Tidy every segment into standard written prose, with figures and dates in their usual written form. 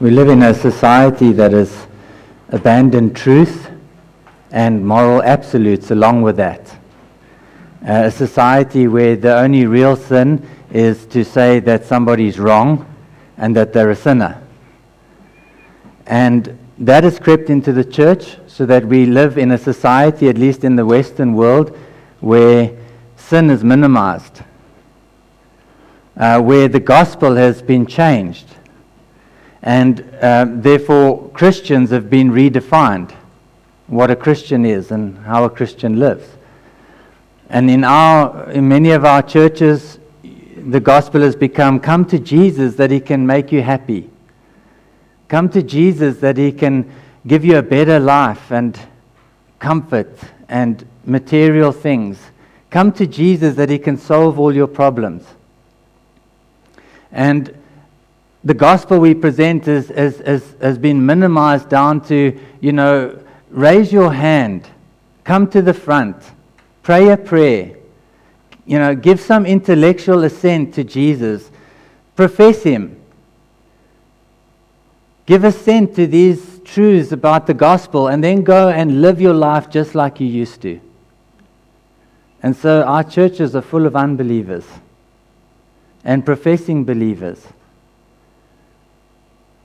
We live in a society that has abandoned truth and moral absolutes along with that. A society where the only real sin is to say that somebody's wrong and that they're a sinner. And that has crept into the church so that we live in a society, at least in the Western world, where sin is minimized, where the gospel has been changed. And therefore, Christians have been redefined, what a Christian is and how a Christian lives. And in many of our churches, the gospel has become, come to Jesus that He can make you happy. Come to Jesus that He can give you a better life and comfort and material things. Come to Jesus that He can solve all your problems. And the gospel we present has been minimized down to, raise your hand, come to the front, pray a prayer, give some intellectual assent to Jesus, profess Him, give assent to these truths about the gospel, and then go and live your life just like you used to. And so our churches are full of unbelievers and professing believers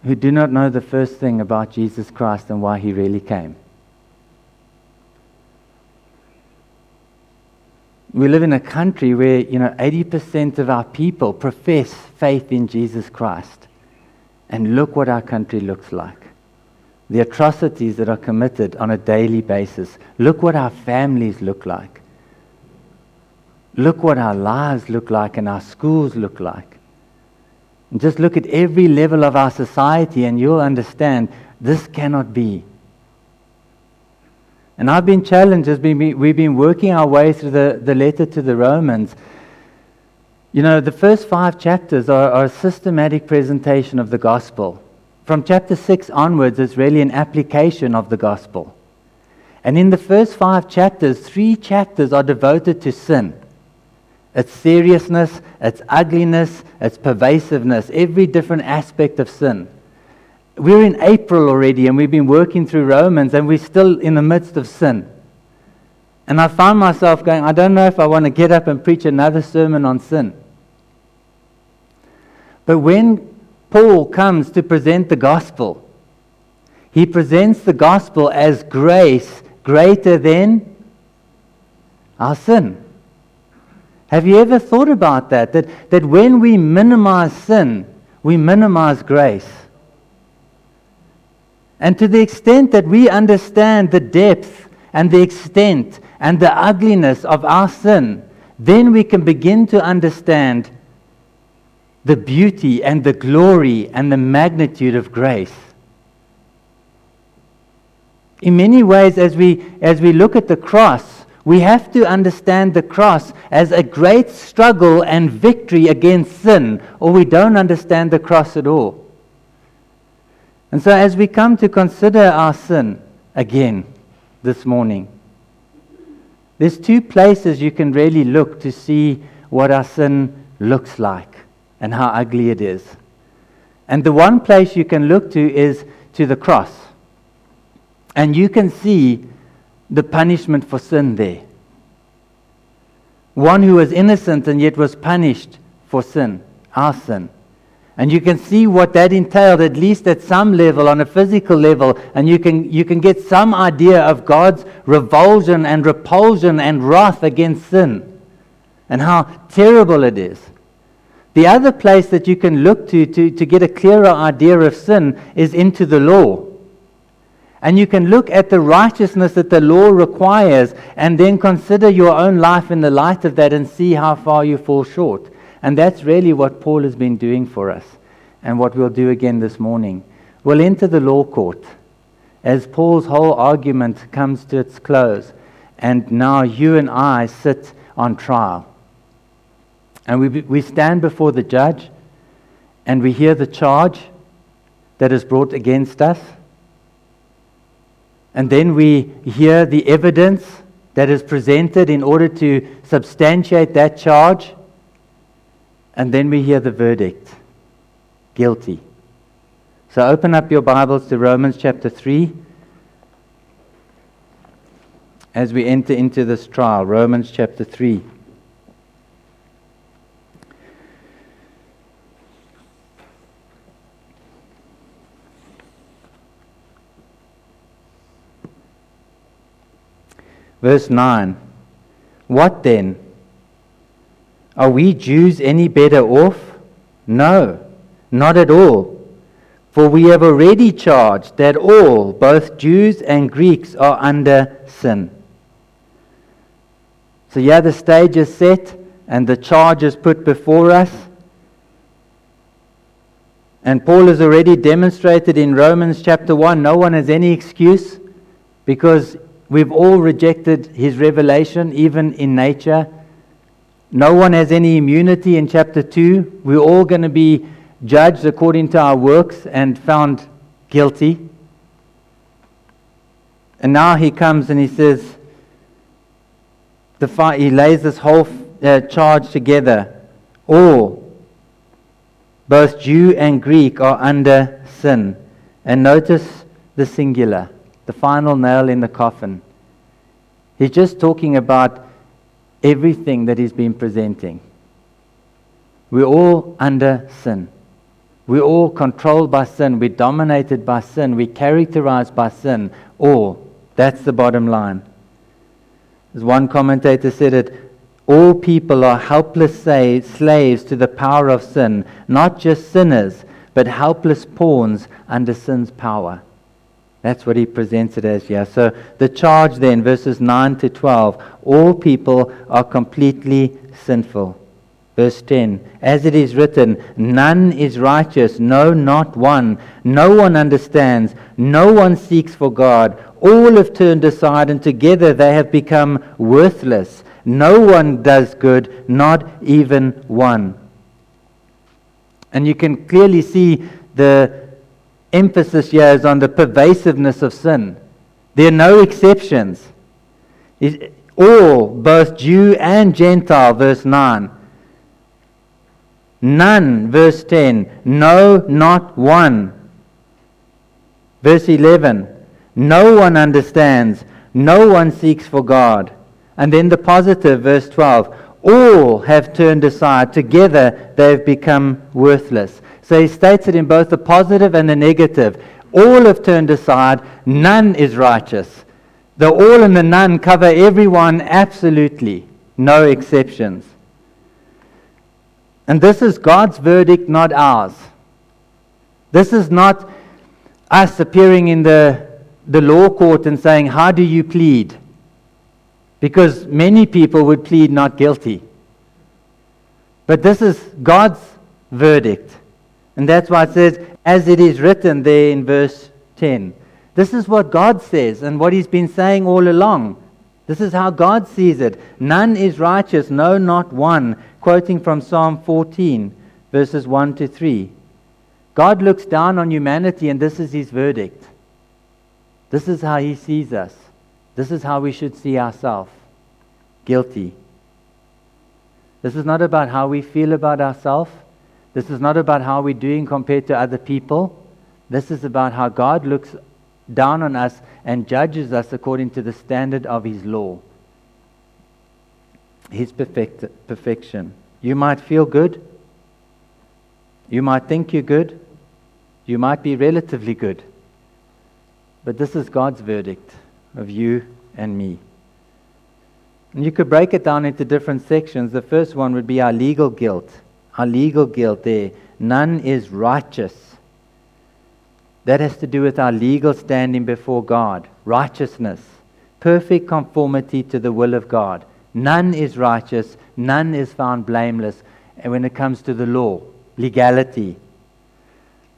who do not know the first thing about Jesus Christ and why He really came. We live in a country where 80% of our people profess faith in Jesus Christ. And look what our country looks like. The atrocities that are committed on a daily basis. Look what our families look like. Look what our lives look like and our schools look like. And just look at every level of our society and you'll understand this cannot be. And I've been challenged as we've been working our way through the letter to the Romans. The first 5 chapters are a systematic presentation of the gospel. From chapter 6 onwards, it's really an application of the gospel. And in the first 5 chapters, 3 chapters are devoted to sin. Its seriousness, its ugliness, its pervasiveness, every different aspect of sin. We're in April already and we've been working through Romans and we're still in the midst of sin. And I found myself going, I don't know if I want to get up and preach another sermon on sin. But when Paul comes to present the gospel, he presents the gospel as grace greater than our sin. Have you ever thought about that? That when we minimize sin, we minimize grace. And to the extent that we understand the depth and the extent and the ugliness of our sin, then we can begin to understand the beauty and the glory and the magnitude of grace. In many ways, as we look at the cross, we have to understand the cross as a great struggle and victory against sin, or we don't understand the cross at all. And so as we come to consider our sin again this morning, there's 2 places you can really look to see what our sin looks like and how ugly it is. And the one place you can look to is to the cross. And you can see the punishment for sin there. One who was innocent and yet was punished for sin, our sin. And you can see what that entailed, at least at some level, on a physical level, and you can get some idea of God's revulsion and repulsion and wrath against sin, and how terrible it is. The other place that you can look to get a clearer idea of sin is into the law. And you can look at the righteousness that the law requires and then consider your own life in the light of that and see how far you fall short. And that's really what Paul has been doing for us and what we'll do again this morning. We'll enter the law court as Paul's whole argument comes to its close. And now you and I sit on trial. And we stand before the judge and we hear the charge that is brought against us. And then we hear the evidence that is presented in order to substantiate that charge. And then we hear the verdict, guilty. So open up your Bibles to Romans chapter 3 as we enter into this trial. Romans chapter 3. Verse 9. What then? Are we Jews any better off? No, not at all. For we have already charged that all, both Jews and Greeks, are under sin. So yeah, the stage is set and the charge is put before us. And Paul has already demonstrated in Romans chapter 1, no one has any excuse because we've all rejected his revelation, even in nature. No one has any immunity in chapter 2. We're all going to be judged according to our works and found guilty. And now he comes and he says, he lays this whole charge together. All, both Jew and Greek, are under sin. And notice the singular, the final nail in the coffin. He's just talking about everything that he's been presenting. We're all under sin. We're all controlled by sin. We're dominated by sin. We're characterized by sin. All. That's the bottom line. As one commentator said it, all people are helpless slaves to the power of sin. Not just sinners, but helpless pawns under sin's power. That's what he presents it as here. So the charge then, verses 9 to 12, all people are completely sinful. Verse 10, as it is written, none is righteous, no, not one. No one understands, no one seeks for God. All have turned aside, and together they have become worthless. No one does good, not even one. And you can clearly see the emphasis here is on the pervasiveness of sin. There are no exceptions. All, both Jew and Gentile, verse 9. None, verse 10. No, not one. Verse 11. No one understands. No one seeks for God. And then the positive, verse 12. All have turned aside. Together they have become worthless. So he states it in both the positive and the negative. All have turned aside. None is righteous. The all and the none cover everyone absolutely. No exceptions. And this is God's verdict, not ours. This is not us appearing in the law court and saying, how do you plead? Because many people would plead not guilty. But this is God's verdict. And that's why it says, as it is written there in verse 10. This is what God says and what he's been saying all along. This is how God sees it. None is righteous, no, not one. Quoting from Psalm 14, verses 1 to 3. God looks down on humanity and this is his verdict. This is how he sees us. This is how we should see ourselves. Guilty. This is not about how we feel about ourselves. This is not about how we're doing compared to other people. This is about how God looks down on us and judges us according to the standard of his law. His perfection. You might feel good. You might think you're good. You might be relatively good. But this is God's verdict of you and me. And you could break it down into different sections. The first one would be our legal guilt. Our legal guilt there. None is righteous. That has to do with our legal standing before God. Righteousness. Perfect conformity to the will of God. None is righteous. None is found blameless. And when it comes to the law, legality.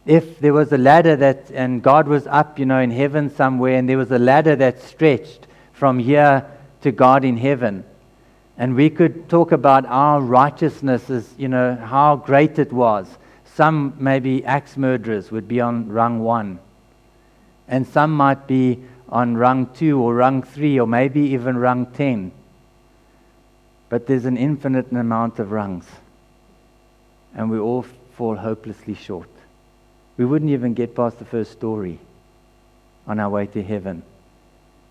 If there was a ladder and God was up, in heaven somewhere, and there was a ladder that stretched from here to God in heaven, and we could talk about our righteousness as, how great it was. Some maybe axe murderers would be on rung 1. And some might be on rung 2 or rung 3 or maybe even rung 10. But there's an infinite amount of rungs. And we all fall hopelessly short. we wouldn't even get past the first story on our way to heaven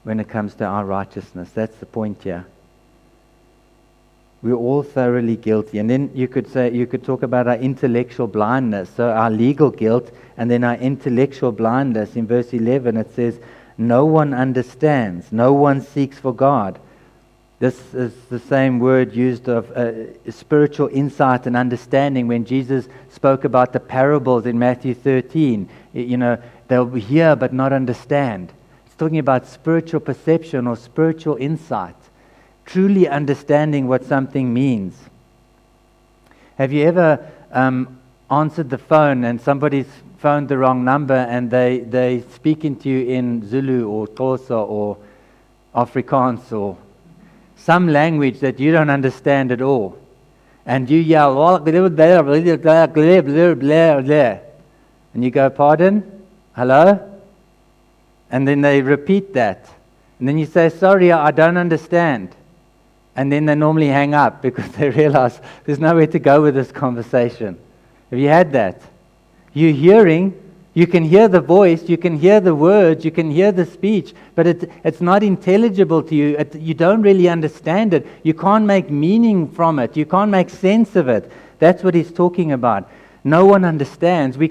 when it comes to our righteousness. That's the point here. We're all thoroughly guilty. And then you could talk about our intellectual blindness. So our legal guilt and then our intellectual blindness. In verse 11 it says, no one understands, no one seeks for God. This is the same word used of spiritual insight and understanding when Jesus spoke about the parables in Matthew 13. They'll hear but not understand. It's talking about spiritual perception or spiritual insight. Truly understanding what something means. Have you ever answered the phone and somebody's phoned the wrong number and they speaking to you in Zulu or Xhosa or Afrikaans or some language that you don't understand at all, and you yell, and you go, pardon? Hello? And then they repeat that. And then you say, sorry, I don't understand. And then they normally hang up because they realize there's nowhere to go with this conversation. Have you had that? You're hearing, you can hear the voice, you can hear the words, you can hear the speech, but it's not intelligible to you. You don't really understand it. You can't make meaning from it. You can't make sense of it. That's what he's talking about. No one understands. We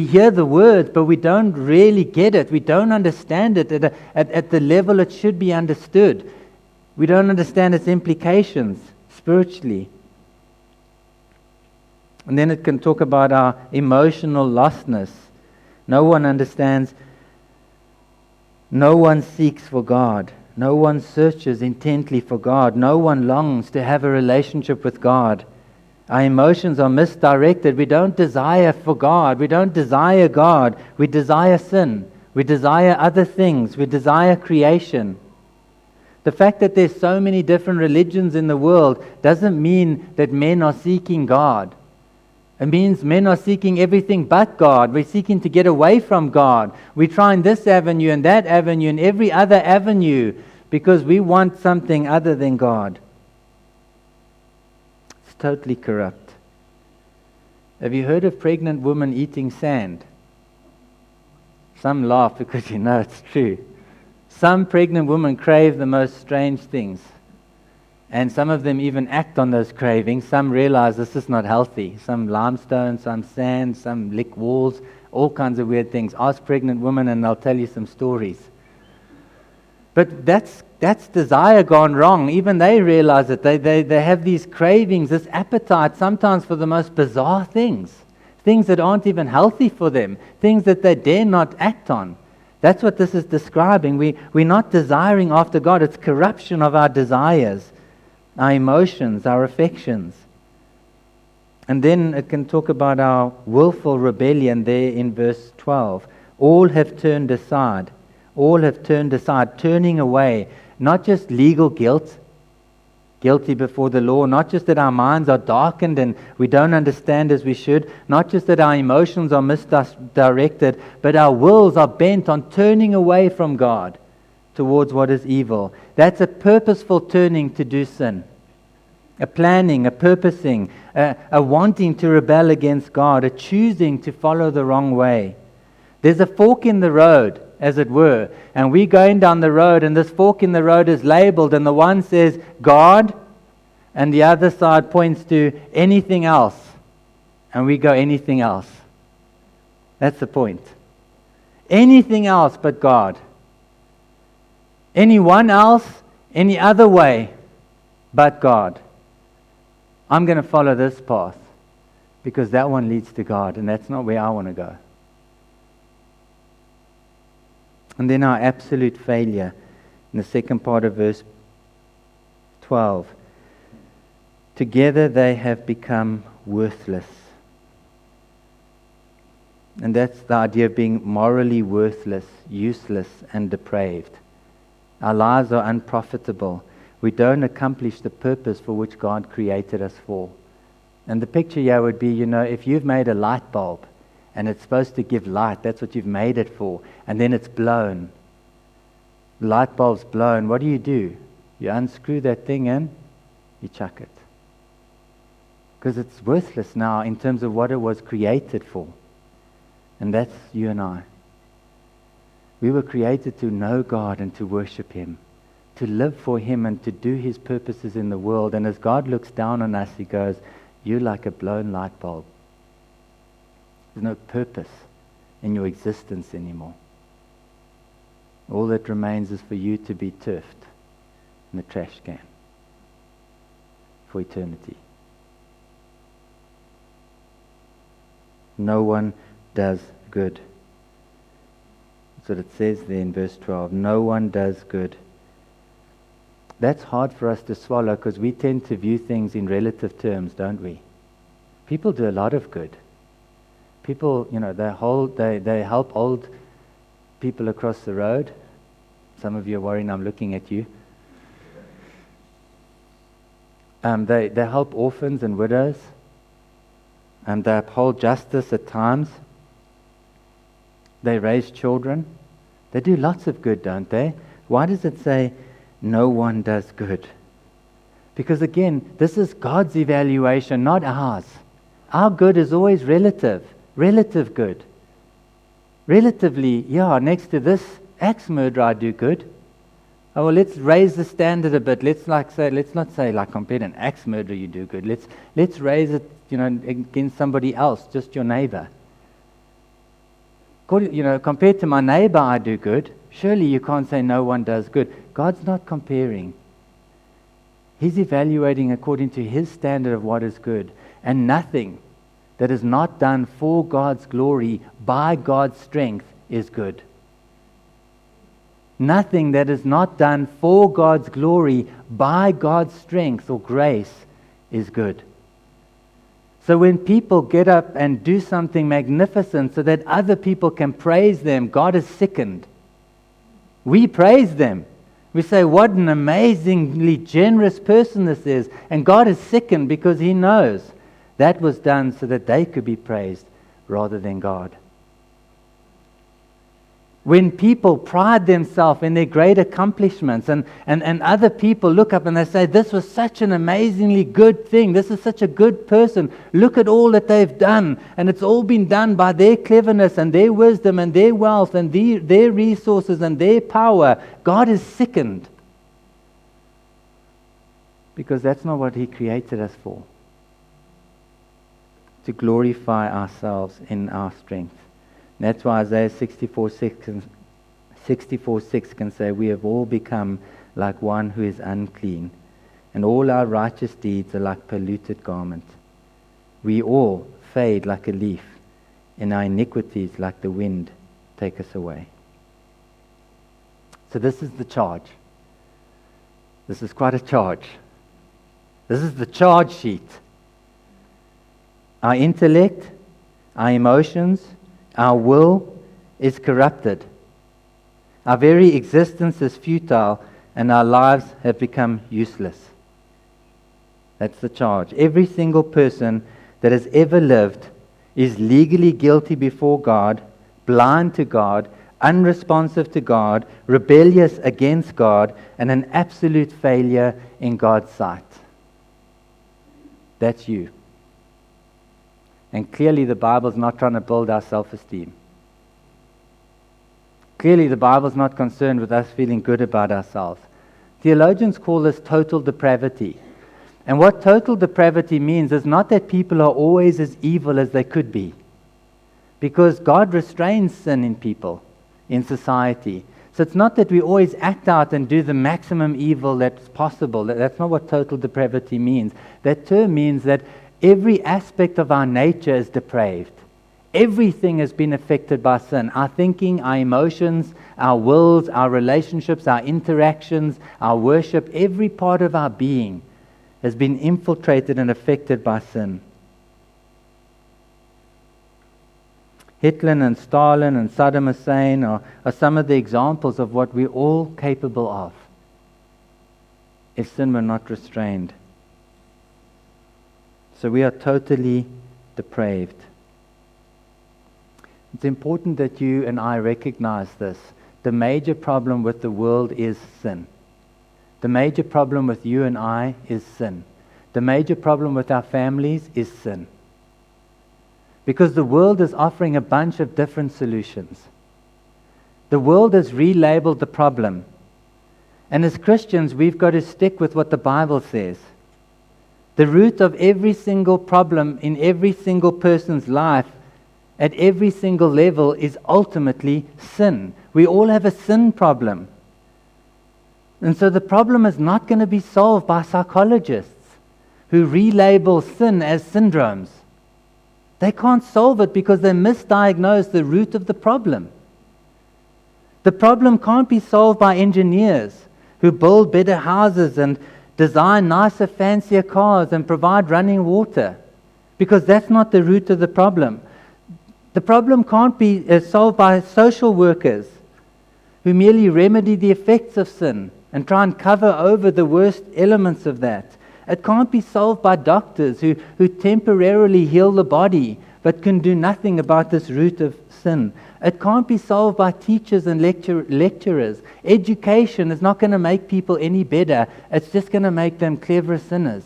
hear the words, but we don't really get it. We don't understand it at the level it should be understood. We don't understand its implications spiritually. And then it can talk about our emotional lostness. No one understands. No one seeks for God. No one searches intently for God. No one longs to have a relationship with God. Our emotions are misdirected. We don't desire for God. We don't desire God. We desire sin. We desire other things. We desire creation. The fact that there's so many different religions in the world doesn't mean that men are seeking God. It means men are seeking everything but God. We're seeking to get away from God. We're trying this avenue and that avenue and every other avenue because we want something other than God. It's totally corrupt. Have you heard of pregnant women eating sand? Some laugh because you know it's true. Some pregnant women crave the most strange things. And some of them even act on those cravings. Some realize this is not healthy. Some limestone, some sand, some lick walls, all kinds of weird things. Ask pregnant women and they'll tell you some stories. But that's desire gone wrong. Even they realize it. They have these cravings, this appetite, sometimes for the most bizarre things. Things that aren't even healthy for them. Things that they dare not act on. That's what this is describing. We're not desiring after God. It's corruption of our desires, our emotions, our affections. And then it can talk about our willful rebellion there in verse 12. All have turned aside. All have turned aside, turning away. Not just legal guilt, guilty before the law. Not just that our minds are darkened and we don't understand as we should. Not just that our emotions are misdirected, but our wills are bent on turning away from God towards what is evil. That's a purposeful turning to do sin. A planning, a purposing, a wanting to rebel against God, a choosing to follow the wrong way. There's a fork in the road, as it were, and we're going down the road, and this fork in the road is labeled, and the one says God, and the other side points to anything else, and we go anything else. That's the point. Anything else but God. Anyone else, any other way but God. I'm going to follow this path because that one leads to God, and that's not where I want to go. And then our absolute failure in the second part of verse 12. Together they have become worthless. And that's the idea of being morally worthless, useless, and depraved. Our lives are unprofitable. We don't accomplish the purpose for which God created us for. And the picture here would be, if you've made a light bulb and it's supposed to give light, that's what you've made it for, and then it's blown. The light bulb's blown. What do? You unscrew that thing and you chuck it. Because it's worthless now in terms of what it was created for. And that's you and I. We were created to know God and to worship Him, to live for Him and to do His purposes in the world. And as God looks down on us, He goes, you're like a blown light bulb. There's no purpose in your existence anymore. All that remains is for you to be turfed in the trash can for eternity. No one does good. That's what it says there in verse 12. No one does good. That's hard for us to swallow because we tend to view things in relative terms, don't we? People do a lot of good. People, they help old people across the road. Some of you are worrying I'm looking at you. They help orphans and widows. And they uphold justice at times. They raise children. They do lots of good, don't they? Why does it say no one does good? Because again, this is God's evaluation, not ours. Our good is always relative good. Relatively, next to this axe murderer I do good. Oh, well, let's raise the standard a bit. Let's not say like compared to an axe murderer you do good. Let's raise it, against somebody else, just your neighbor. Compared to my neighbor I do good. Surely you can't say no one does good. God's not comparing. He's evaluating according to His standard of what is good. And nothing that is not done for God's glory by God's strength is good. Nothing that is not done for God's glory by God's strength or grace is good. So when people get up and do something magnificent so that other people can praise them, God is sickened. We praise them. We say, what an amazingly generous person this is. And God is sickened because He knows that was done so that they could be praised rather than God. When people pride themselves in their great accomplishments and other people look up and they say, this was such an amazingly good thing. This is such a good person. Look at all that they've done. And it's all been done by their cleverness and their wisdom and their wealth and their resources and their power. God is sickened. Because that's not what He created us for. To glorify ourselves in our strength. That's why Isaiah 64:6 can say, we have all become like one who is unclean, and all our righteous deeds are like polluted garment. We all fade like a leaf, and our iniquities like the wind take us away. So this is the charge. This is quite a charge. This is the charge sheet. Our intellect, our emotions, our will is corrupted. Our very existence is futile, and our lives have become useless. That's the charge. Every single person that has ever lived is legally guilty before God, blind to God, unresponsive to God, rebellious against God, and an absolute failure in God's sight. That's you. And clearly the Bible's not trying to build our self-esteem. Clearly the Bible's not concerned with us feeling good about ourselves. Theologians call this total depravity. And what total depravity means is not that people are always as evil as they could be. Because God restrains sin in people, in society. So it's not that we always act out and do the maximum evil that's possible. That's not what total depravity means. That term means that every aspect of our nature is depraved. Everything has been affected by sin. Our thinking, our emotions, our wills, our relationships, our interactions, our worship, every part of our being has been infiltrated and affected by sin. Hitler and Stalin and Saddam Hussein are some of the examples of what we're all capable of if sin were not restrained. So we are totally depraved. It's important that you and I recognize this. The major problem with the world is sin. The major problem with you and I is sin. The major problem with our families is sin. because the world is offering a bunch of different solutions. The world has relabeled the problem. And as Christians, we've got to stick with what the Bible says. The root of every single problem in every single person's life, at every single level, is ultimately sin. We all have a sin problem. And so the problem is not going to be solved by psychologists who relabel sin as syndromes. They can't solve it because they misdiagnose the root of the problem. The problem can't be solved by engineers who build better houses and design nicer, fancier cars and provide running water, because that's not the root of the problem. The problem can't be solved by social workers who merely remedy the effects of sin and try and cover over the worst elements of that. It can't be solved by doctors who temporarily heal the body but can do nothing about this root of sin. It can't be solved by teachers and lecturers. Education is not going to make people any better. It's just going to make them cleverer sinners.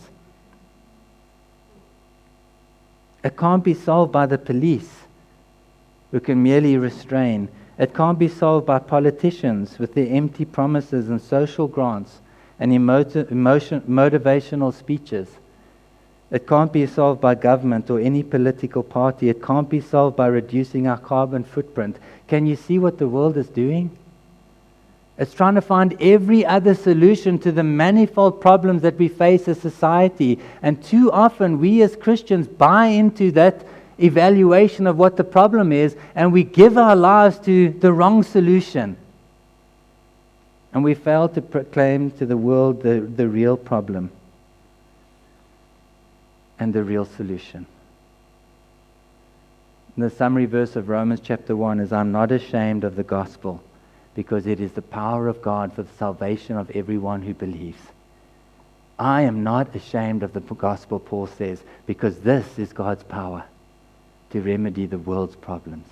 It can't be solved by the police, who can merely restrain. It can't be solved by politicians with their empty promises and social grants and motivational speeches. It can't be solved by government or any political party. It can't be solved by reducing our carbon footprint. Can you see what the world is doing? It's trying to find every other solution to the manifold problems that we face as society. And too often we as Christians buy into that evaluation of what the problem is, and we give our lives to the wrong solution. And we fail to proclaim to the world the real problem and the real solution. And the summary verse of Romans chapter 1 is, I'm not ashamed of the gospel, because it is the power of God for the salvation of everyone who believes. I am not ashamed of the gospel, Paul says, because this is God's power to remedy the world's problems.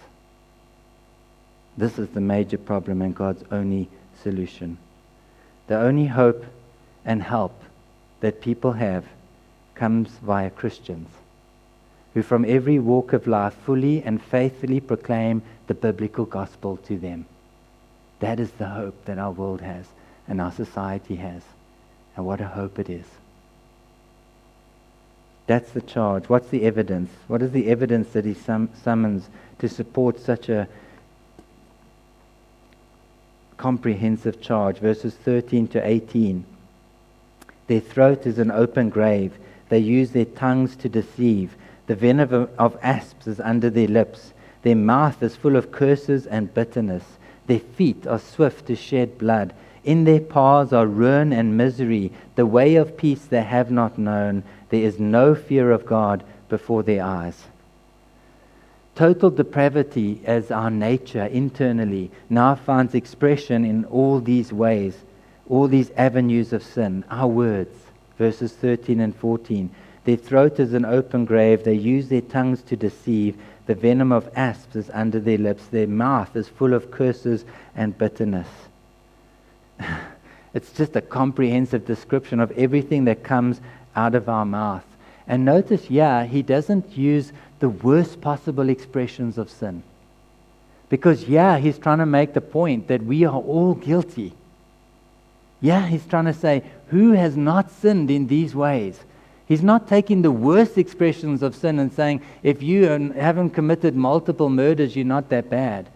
This is the major problem and God's only solution. The only hope and help that people have comes via Christians who from every walk of life fully and faithfully proclaim the biblical gospel to them. That is the hope that our world has and our society has. And what a hope it is. That's the charge. What's the evidence? What is the evidence that he summons to support such a comprehensive charge? Verses 13 to 18. Their throat is an open grave. They use their tongues to deceive. The venom of asps is under their lips. Their mouth is full of curses and bitterness. Their feet are swift to shed blood. In their paths are ruin and misery. The way of peace they have not known. There is no fear of God before their eyes. Total depravity as our nature internally now finds expression in all these ways, all these avenues of sin. Our words, verses 13 and 14. Their throat is an open grave. They use their tongues to deceive. The venom of asps is under their lips. Their mouth is full of curses and bitterness. It's just a comprehensive description of everything that comes out of our mouth. And notice, he doesn't use the worst possible expressions of sin. Because, he's trying to make the point that we are all guilty. He's trying to say, who has not sinned in these ways? He's not taking the worst expressions of sin and saying, if you haven't committed multiple murders, you're not that bad.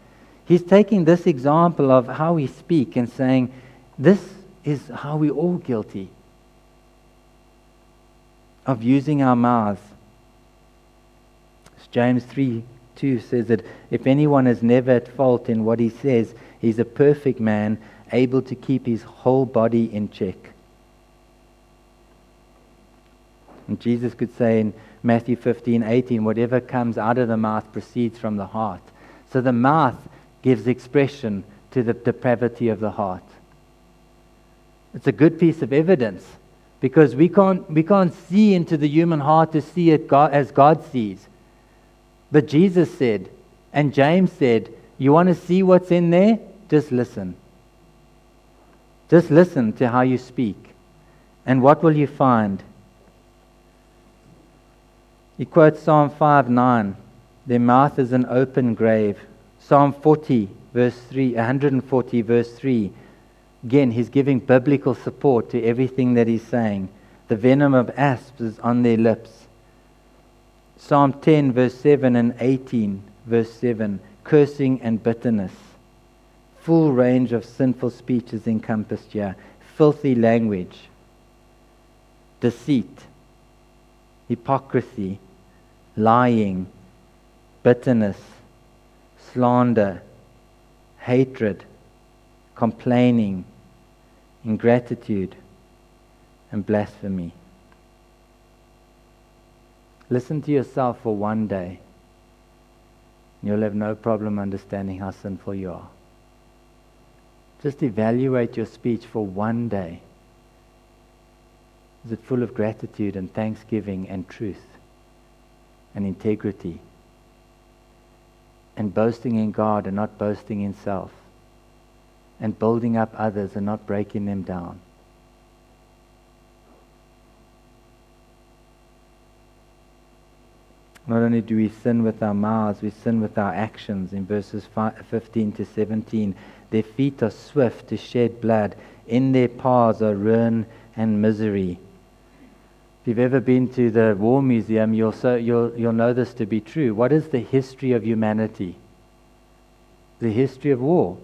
He's taking this example of how we speak and saying, this is how we're all guilty of using our mouths. James 3:2 says that if anyone is never at fault in what he says, he's a perfect man, able to keep his whole body in check. And Jesus could say in Matthew 15:18, whatever comes out of the mouth proceeds from the heart. So the mouth gives expression to the depravity of the heart. It's a good piece of evidence, because we can't see into the human heart to see it as God sees. But Jesus said, and James said, you want to see what's in there? Just listen. Just listen to how you speak. And what will you find? He quotes Psalm 5:9. Their mouth is an open grave. Psalm 40, verse 3, 140, verse 3. Again, he's giving biblical support to everything that he's saying. The venom of asps is on their lips. Psalm 10, verse 7 and 18, verse 7. Cursing and bitterness. Full range of sinful speech is encompassed here. Filthy language. Deceit. Hypocrisy. Lying. Bitterness. Slander. Hatred. Complaining. Ingratitude. And blasphemy. Listen to yourself for one day. You'll have no problem understanding how sinful you are. Just evaluate your speech for one day. Is it full of gratitude and thanksgiving and truth and integrity and boasting in God and not boasting in self and building up others and not breaking them down? Not only do we sin with our mouths, we sin with our actions. In verses 15 to 17, their feet are swift to shed blood. In their paths are ruin and misery. If you've ever been to the War Museum, you'll know this to be true. What is the history of humanity? The history of war.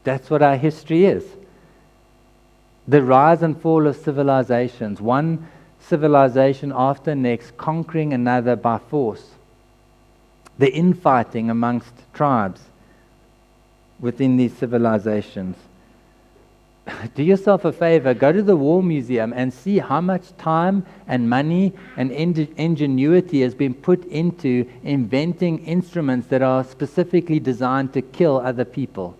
That's what our history is. The rise and fall of civilizations. One civilization after next, conquering another by force. The infighting amongst tribes within these civilizations. Do yourself a favor, go to the War Museum and see how much time and money and ingenuity has been put into inventing instruments that are specifically designed to kill other people.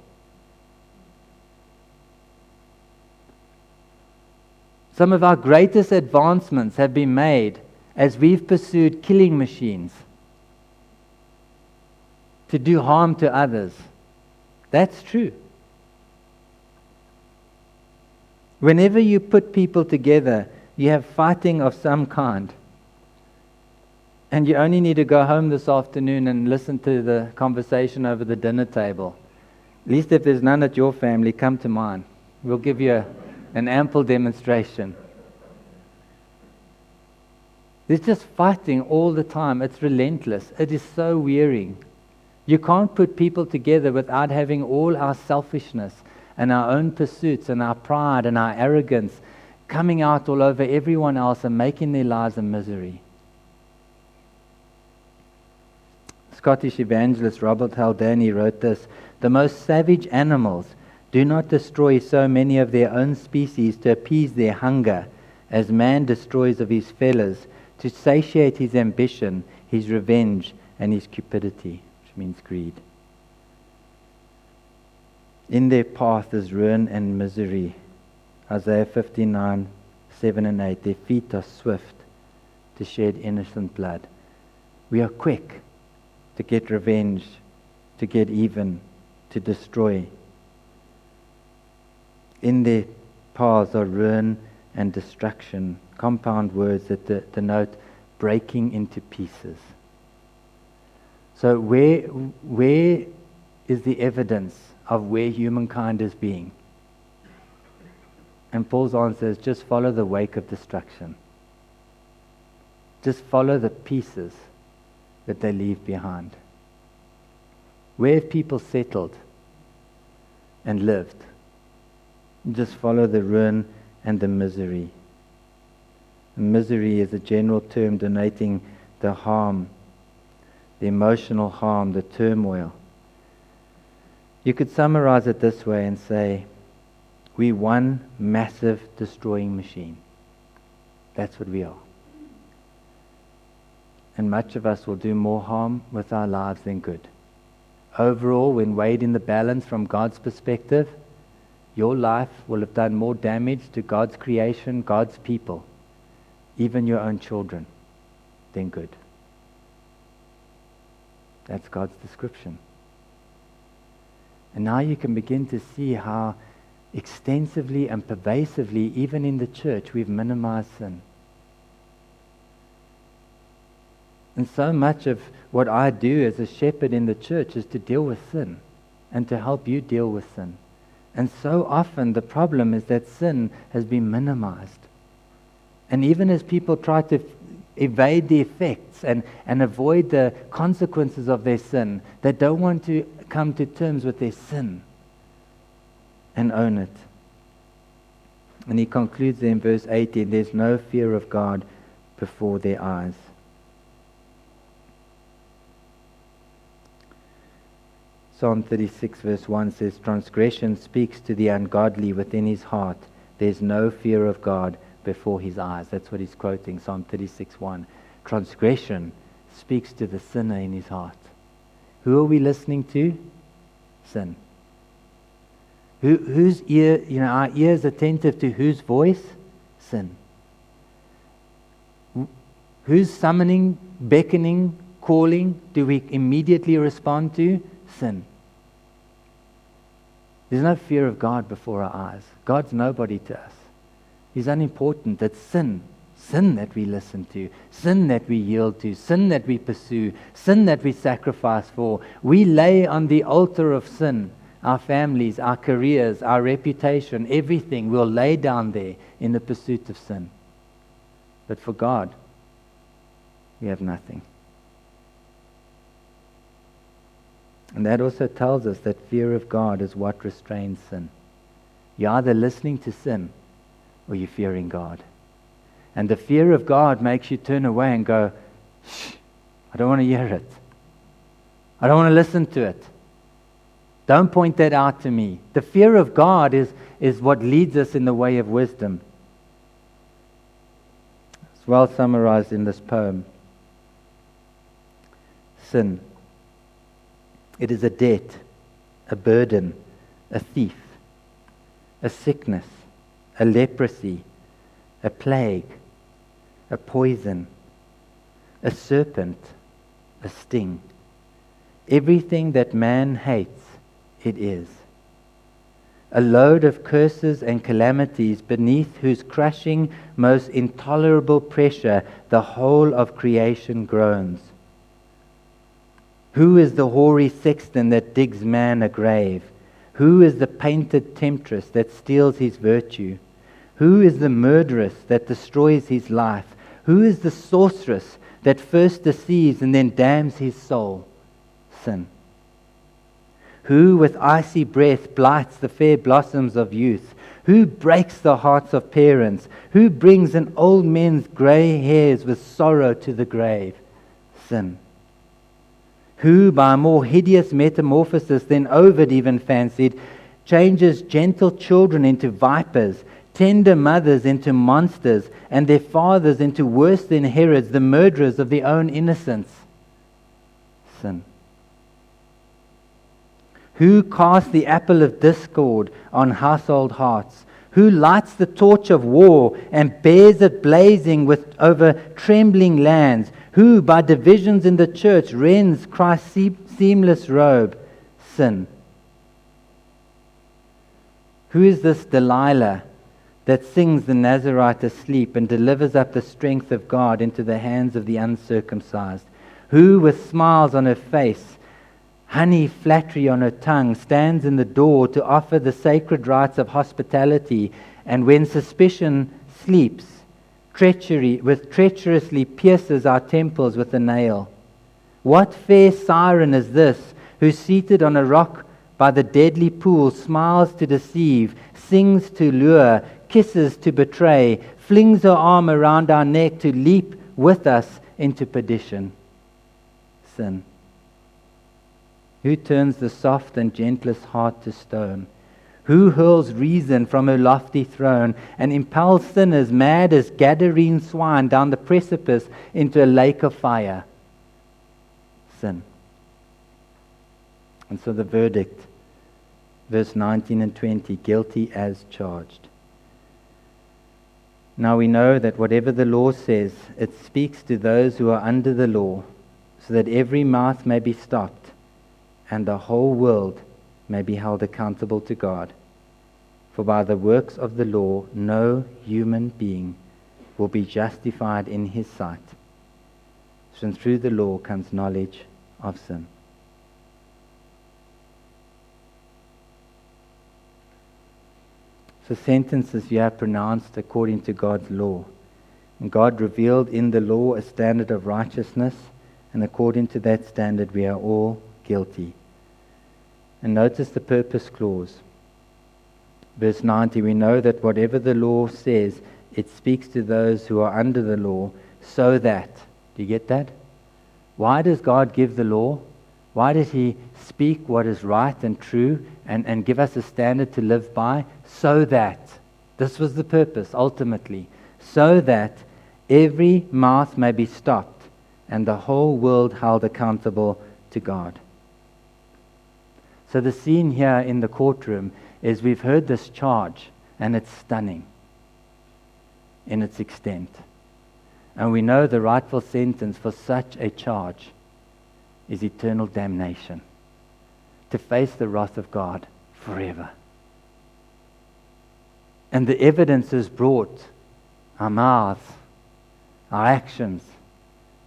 Some of our greatest advancements have been made as we've pursued killing machines to do harm to others. That's true. Whenever you put people together, you have fighting of some kind. And you only need to go home this afternoon and listen to the conversation over the dinner table. At least if there's none at your family, come to mine. We'll give you an ample demonstration. There's just fighting all the time. It's relentless. It is so wearing. You can't put people together without having all our selfishness and our own pursuits and our pride and our arrogance coming out all over everyone else and making their lives a misery. Scottish evangelist Robert Haldane wrote this: "The most savage animals do not destroy so many of their own species to appease their hunger, as man destroys of his fellows to satiate his ambition, his revenge, and his cupidity," which means greed. In their path is ruin and misery. Isaiah 59, 7 and 8. Their feet are swift to shed innocent blood. We are quick to get revenge, to get even, to destroy. In their paths are ruin and destruction, compound words that denote breaking into pieces. So where is the evidence of where humankind is being? And Paul's answer is just follow the wake of destruction. Just follow the pieces that they leave behind. Where have people settled and lived? Just follow the ruin and the misery. Misery is a general term denoting the harm, the emotional harm, the turmoil. You could summarize it this way and say, we're one massive destroying machine. That's what we are. And much of us will do more harm with our lives than good. Overall, when weighed in the balance from God's perspective, your life will have done more damage to God's creation, God's people, even your own children, than good. That's God's description. And now you can begin to see how extensively and pervasively, even in the church, we've minimized sin. And so much of what I do as a shepherd in the church is to deal with sin and to help you deal with sin. And so often the problem is that sin has been minimized. And even as people try to evade the effects and avoid the consequences of their sin, they don't want to come to terms with their sin and own it. And he concludes there in verse 18, there's no fear of God before their eyes. Psalm 36 verse 1 says, transgression speaks to the ungodly within his heart. There's no fear of God before his eyes. That's what he's quoting, Psalm 36:1. Transgression speaks to the sinner in his heart. Who are we listening to? Sin. Whose ear, our ears attentive to whose voice? Sin. Who's summoning, beckoning, calling? Do we immediately respond to? Sin. There's no fear of God before our eyes. God's nobody to us. He's unimportant. It's sin. Sin that we listen to. Sin that we yield to. Sin that we pursue. Sin that we sacrifice for. We lay on the altar of sin our families, our careers, our reputation, everything we'll lay down there in the pursuit of sin. But for God, we have nothing. And that also tells us that fear of God is what restrains sin. You're either listening to sin or you're fearing God. And the fear of God makes you turn away and go, shh, I don't want to hear it. I don't want to listen to it. Don't point that out to me. The fear of God is what leads us in the way of wisdom. It's well summarized in this poem. Sin. It is a debt, a burden, a thief, a sickness, a leprosy, a plague, a poison, a serpent, a sting. Everything that man hates, it is. A load of curses and calamities beneath whose crushing, most intolerable pressure the whole of creation groans. Who is the hoary sexton that digs man a grave? Who is the painted temptress that steals his virtue? Who is the murderess that destroys his life? Who is the sorceress that first deceives and then damns his soul? Sin. Who with icy breath blights the fair blossoms of youth? Who breaks the hearts of parents? Who brings an old man's grey hairs with sorrow to the grave? Sin. Who, by a more hideous metamorphosis than Ovid even fancied, changes gentle children into vipers, tender mothers into monsters, and their fathers into worse than Herods, the murderers of their own innocence? Sin. Who casts the apple of discord on household hearts? Who lights the torch of war and bears it blazing over trembling lands? Who, by divisions in the church, rends Christ's seamless robe? Sin. Who is this Delilah that sings the Nazarite asleep and delivers up the strength of God into the hands of the uncircumcised? Who, with smiles on her face, honey flattery on her tongue, stands in the door to offer the sacred rites of hospitality, and when suspicion sleeps, treacherously pierces our temples with a nail? What fair siren is this, who seated on a rock by the deadly pool smiles to deceive, sings to lure, kisses to betray, flings her arm around our neck to leap with us into perdition? Sin. Who turns the soft and gentlest heart to stone? Who hurls reason from her lofty throne and impels sinners mad as Gadarene swine down the precipice into a lake of fire? Sin. And so the verdict, verse 19 and 20, guilty as charged. Now we know that whatever the law says, it speaks to those who are under the law, so that every mouth may be stopped, and the whole world may be held accountable to God. For by the works of the law, no human being will be justified in his sight, And through the law comes knowledge of sin. So sentences you have pronounced according to God's law. And God revealed in the law a standard of righteousness, and according to that standard we are all guilty. And notice the purpose clause. Verse 90, we know that whatever the law says, it speaks to those who are under the law, so that, do you get that? Why does God give the law? Why does He speak what is right and true and give us a standard to live by? So that, this was the purpose ultimately, so that every mouth may be stopped and the whole world held accountable to God. So the scene here in the courtroom is we've heard this charge, and it's stunning in its extent. And we know the rightful sentence for such a charge is eternal damnation, to face the wrath of God forever. And the evidence is brought, our mouths, our actions,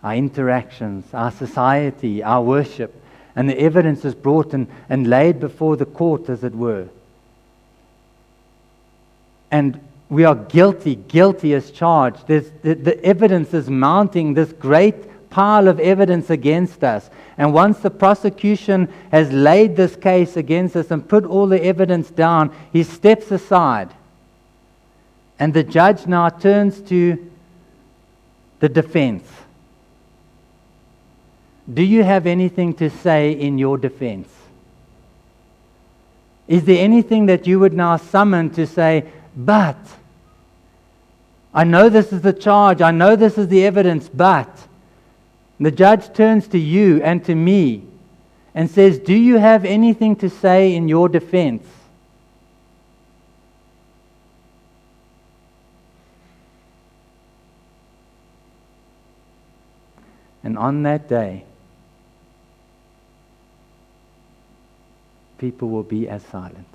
our interactions, our society, our worship, and the evidence is brought and laid before the court, as it were. And we are guilty as charged. The evidence is mounting, this great pile of evidence against us. And once the prosecution has laid this case against us and put all the evidence down, he steps aside. And the judge now turns to the defense. Do you have anything to say in your defense? Is there anything that you would now summon to say, but I know this is the charge, I know this is the evidence, but the judge turns to you and to me and says, do you have anything to say in your defense? And on that day, people will be as silent.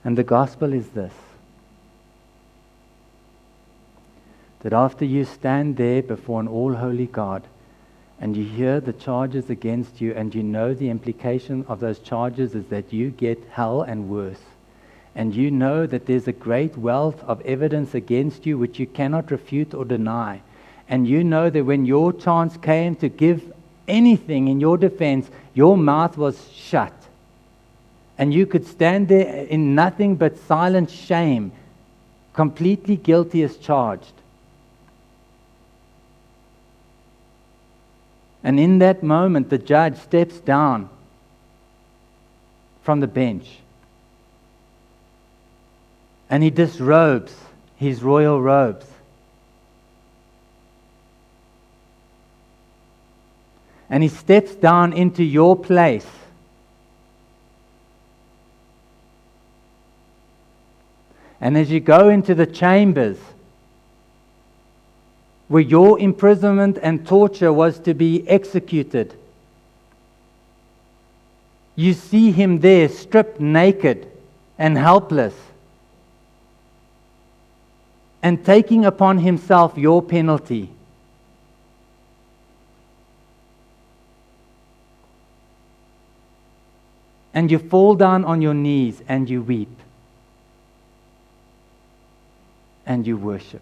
And the gospel is this, that after you stand there before an all-holy God and you hear the charges against you and you know the implication of those charges is that you get hell and worse, and you know that there's a great wealth of evidence against you which you cannot refute or deny, and you know that when your chance came to give anything in your defense, your mouth was shut. And you could stand there in nothing but silent shame, completely guilty as charged. And in that moment, the judge steps down from the bench. And he disrobes his royal robes. And he steps down into your place. And as you go into the chambers where your imprisonment and torture was to be executed, you see him there stripped naked and helpless and taking upon himself your penalty. And you fall down on your knees and you weep. And you worship.